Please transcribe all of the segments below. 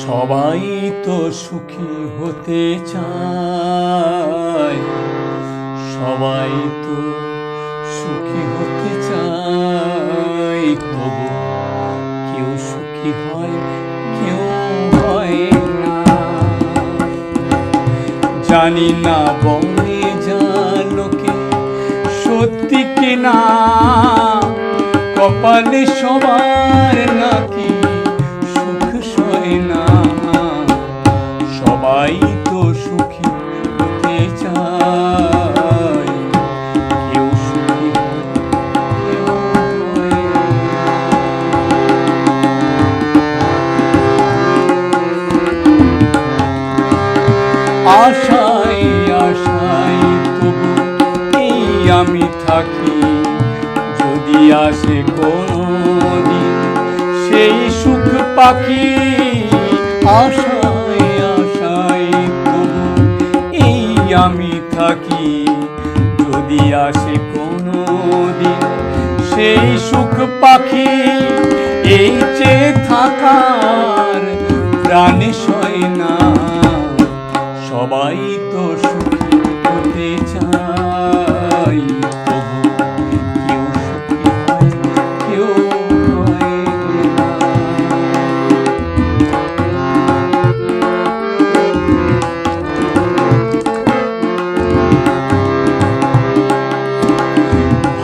সবাই তো সুখী হতে চায়, সবাই তো সুখী হতে চায়, তবু কেউ সুখী হয় কেউ হয় না। জানি না বলে জানোকে সত্যি কিনা, কপালে সবার নাকি সুখ সয় না। সবাই তো সুখী হতে চায়, কেউ সুখী হয় কেউ হয় না। আশায় আশায় তবু এই আমি থাকি, যদি আসে কোনদিন সেই সুখ পাখি। আশায় আশায় তবু এই আমি থাকি, যদি আসে কোনদিন সেই সুখ পাখি। এই চেয়ে থাকার প্রাণে সয় না, সবাই তো সুখী হতে চায়, তবু কেউ সুখী হয় কেউ হয় না।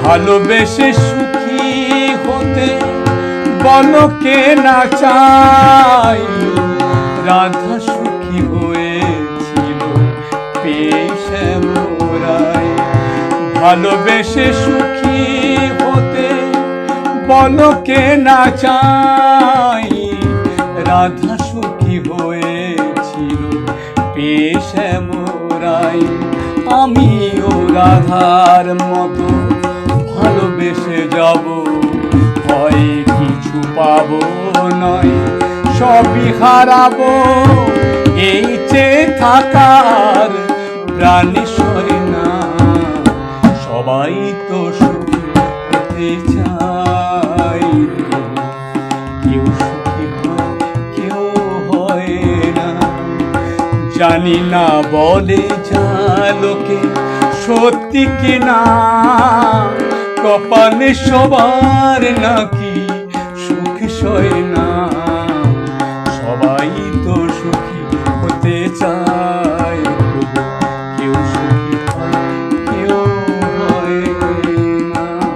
ভালোবেসে সুখী হতে বলো কে না চাই, রাধা সুখী হয়েছিল পেয়ে শ্যামরায়। ভালোবেসে সুখী হতে বলো কে না চাই, রাধা সুখী হয়েছিল পেয়ে শ্যামরায়। আমিও রাধার মতো ভালোবেসে যাব, হয় কিছু পাবো নয় সবই হারাবো। এই চেয়ে থাকার প্রাণে সয় না, সবাই তো সুখী হতে চায়, কেউ সুখী হয় কেউ হয় না। জানি না বলে যা লোকে সত্যি কিনা, কপালে সবার নাকি সুখ সয় না।